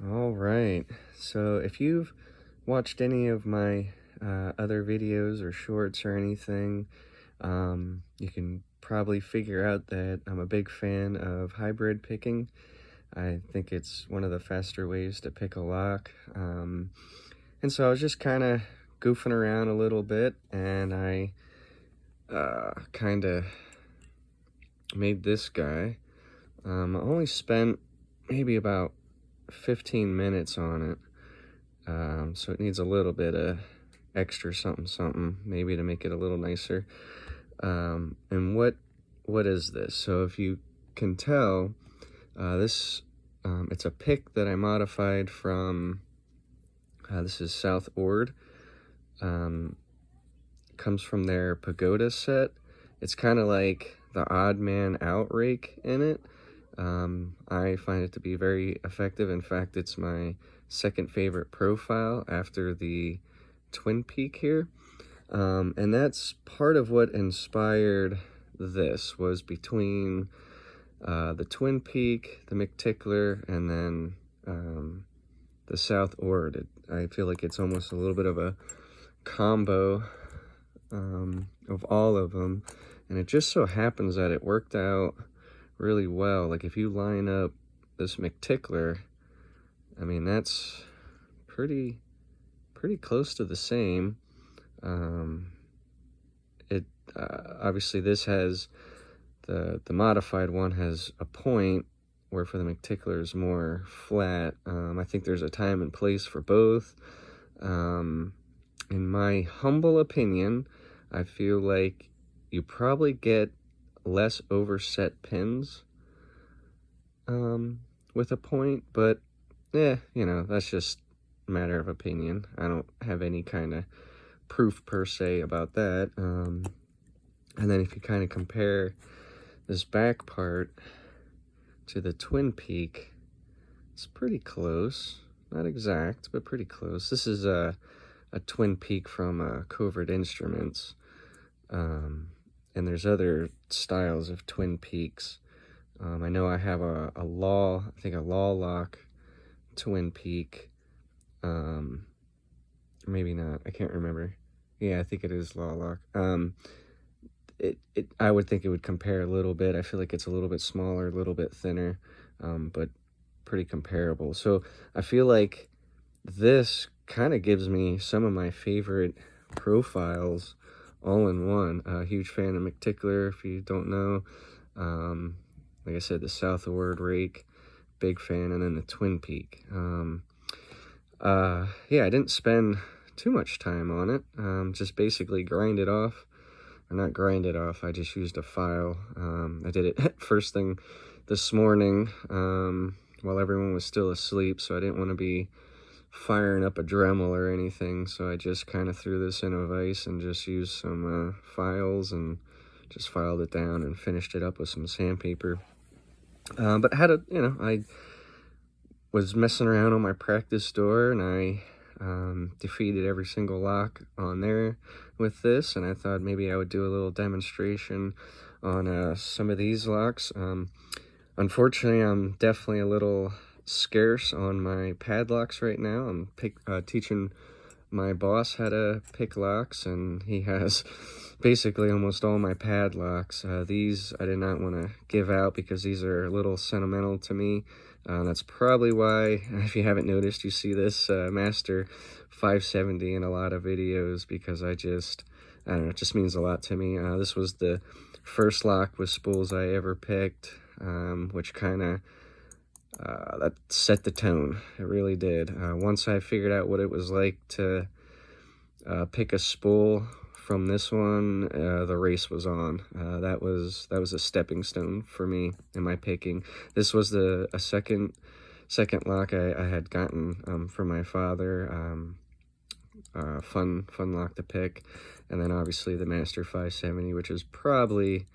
All right, so if you've watched any of my other videos or shorts or anything, you can probably figure out that I'm a big fan of hybrid picking. I think it's one of the faster ways to pick a lock. And so I was just kind of goofing around a little bit, and I kind of made this guy. I only spent maybe about 15 minutes on it. So it needs a little bit of extra something maybe to make it a little nicer. And what is this? So if you can tell, this it's a pick that I modified from this is Southord. Comes from their Pagoda Set. It's kind of like the odd man out rake in it. I find it to be very effective. In fact, it's my second favorite profile after the Twin Peak here. And that's part of what inspired this, was between the Twin Peak, the McTickler, and then the Southord. I feel like it's almost a little bit of a combo of all of them, and it just so happens that it worked out really well. Like if you line up this McTickler, I mean that's pretty close to the same. Obviously this has the modified one has a point, where for the McTickler is more flat. I think there's a time and place for both. In my humble opinion, I feel like you probably get less overset pins with a point, but yeah, you know, that's just a matter of opinion. I don't have any kind of proof per se about that. And then if you kind of compare this back part to the Twin Peak, it's pretty close. Not exact, but pretty close. This is a Twin Peak from Covert Instruments. And there's other styles of Twin Peaks. I know I have a Law Lock Twin Peak. Maybe not, I can't remember. Yeah, I think it is Law Lock. I would think it would compare a little bit. I feel like it's a little bit smaller, a little bit thinner, but pretty comparable. So I feel like this kind of gives me some of my favorite profiles all in one. Huge fan of McTickler, if you don't know. Like I said, the Southord rake, big fan, and then the Twin Peak. Yeah, I didn't spend too much time on it. Just basically grind it off. Or not grind it off, I just used a file. I did it first thing this morning while everyone was still asleep, so I didn't want to be firing up a Dremel or anything, so I just kind of threw this in a vise and just used some files and just filed it down and finished it up with some sandpaper. But I was messing around on my practice door, and I defeated every single lock on there with this, and I thought maybe I would do a little demonstration on some of these locks. Unfortunately, I'm definitely a little scarce on my padlocks right now. I'm teaching my boss how to pick locks, and he has basically almost all my padlocks. These I did not want to give out because these are a little sentimental to me. That's probably why, if you haven't noticed, you see this Master 570 in a lot of videos, because I don't know, it just means a lot to me. This was the first lock with spools I ever picked, which kind of that set the tone. It really did. Once I figured out what it was like to pick a spool from this one, the race was on. That was a stepping stone for me in my picking. This was a second lock I had gotten from my father. Fun lock to pick. And then obviously the Master 570, which is probably,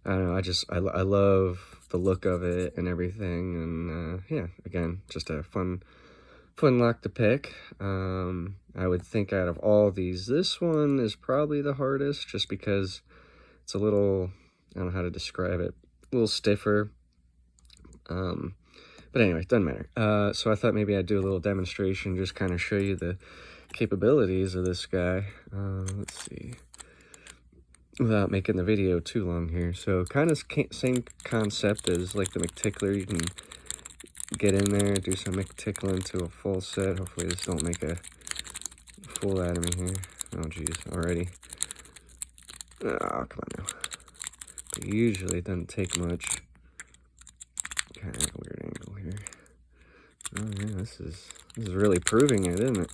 I don't know, I love the look of it and everything. And yeah, again, just a fun lock to pick. I would think out of all these, this one is probably the hardest, just because it's a little, I don't know how to describe it, a little stiffer. But anyway, doesn't matter. So I thought maybe I'd do a little demonstration, just kind of show you the capabilities of this guy. Let's see. Without making the video too long here. So kind of same concept as like the McTickler. You can get in there, do some McTickling to a full set. Hopefully this don't make a fool out of me here. Oh geez, already. Oh, come on now. But usually it doesn't take much. Kind of a weird angle here. Oh yeah, this is really proving it, isn't it?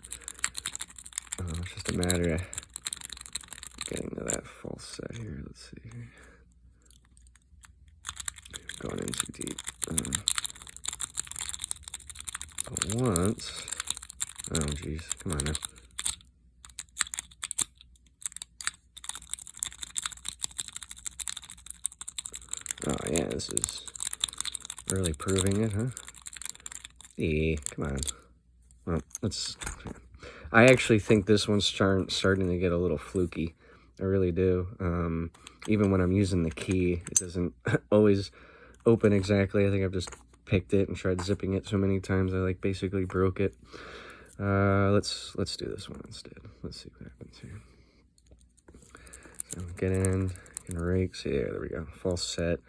It's just a matter of getting to that full set here. Let's see here. Going in too deep. But once. Oh geez, come on now. Oh yeah, this is really proving it, huh? Yeah, come on. Well, let's. I actually think this one's starting to get a little fluky. I really do. Even when I'm using the key, it doesn't always open exactly. I think I've just picked it and tried zipping it so many times I like basically broke it. Let's do this one instead. Let's see what happens here. So get in, can rake. So yeah, there we go. False set,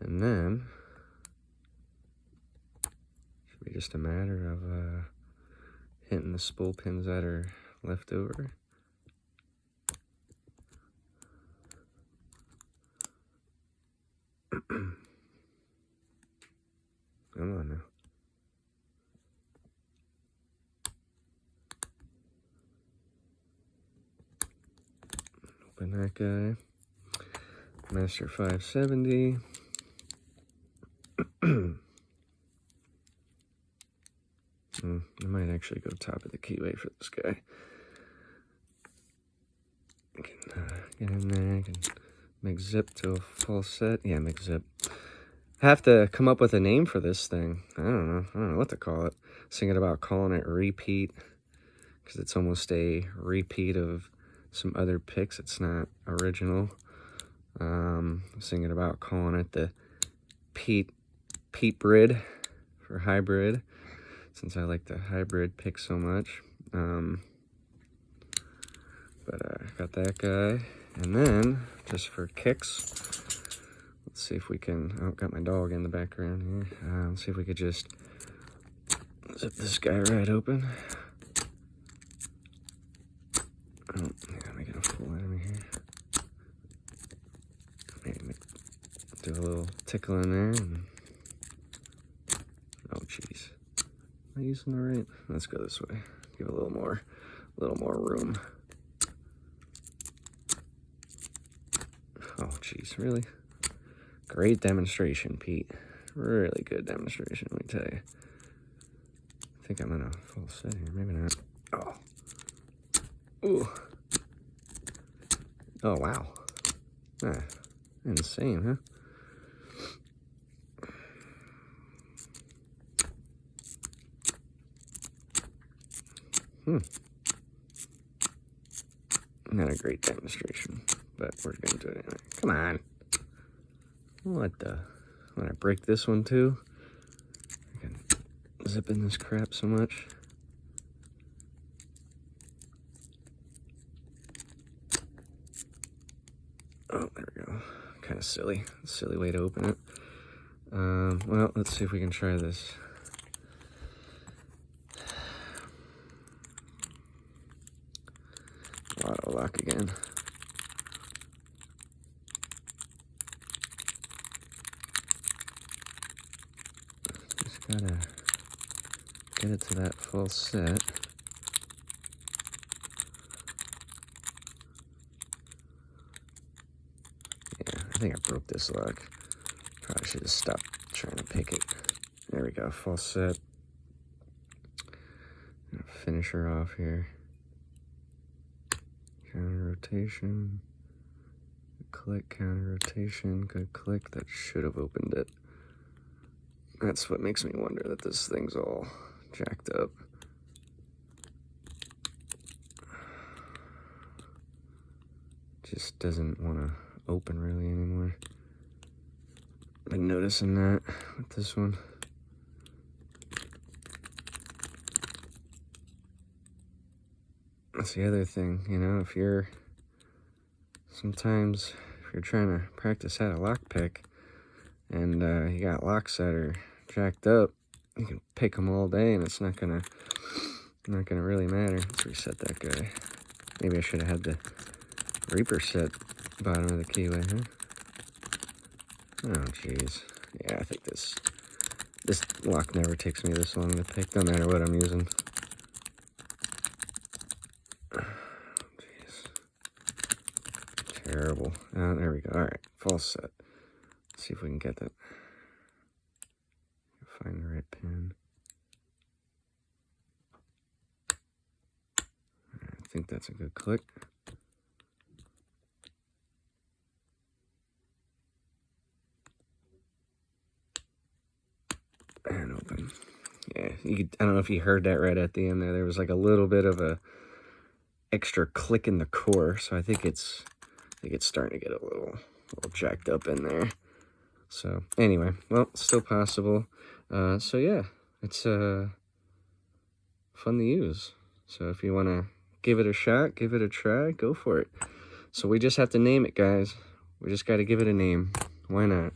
and then should be just a matter of hitting the spool pins that are left over. Come on now. Open that guy. Master 570. I might actually go top of the keyway for this guy. I can get in there. I can make zip to a full set. Yeah, make zip. Have to come up with a name for this thing. I don't know what to call it. I was thinking about calling it repeat, because it's almost a repeat of some other picks. It's not original. I was thinking about calling it the PeteBrid for hybrid, since I like the hybrid pick so much. But I got that guy. And then, just for kicks, let's see if we can, oh, got my dog in the background here. Let's see if we could just zip this guy right open. Oh, yeah, making a fool out of me here. Maybe do a little tickle in there. And, oh, jeez. Am I using the right? Let's go this way. Give it a little more room. Oh, jeez, really? Great demonstration, Pete. Really good demonstration, let me tell you. I think I'm in a full set here. Maybe not. Oh. Ooh. Oh, wow. Ah, insane, huh? Not a great demonstration, but we're going to do it anyway. Come on. What the? When I break this one too, I can zip in this crap so much. Oh, there we go. Kind of silly way to open it. Well, let's see if we can try this. Auto lock again. Just gotta get it to that full set. Yeah, I think I broke this lock. Probably should have stopped trying to pick it. There we go, full set. Finish her off here. Counter rotation. Click, counter rotation. Good click. That should have opened it. That's what makes me wonder that this thing's all jacked up. Just doesn't want to open really anymore. Been noticing that with this one. That's the other thing, you know, sometimes if you're trying to practice how to lockpick and you got locks that are jacked up, you can pick them all day and it's not gonna really matter. Let's reset that guy. Maybe I should have had the Reaper set bottom of the keyway, huh? Oh, jeez. Yeah, I think this lock never takes me this long to pick, no matter what I'm using. Jeez. Terrible. Oh, there we go. All right, false set. Let's see if we can get that. Find the right pin. I think that's a good click. And open. Yeah, I don't know if you heard that right at the end there. There was like a little bit of a extra click in the core, so I think it's starting to get a little jacked up in there. So anyway, well, still possible. So yeah, it's fun to use. So if you want to give it a shot, give it a try, go for it. So we just have to name it, guys. We just got to give it a name. Why not?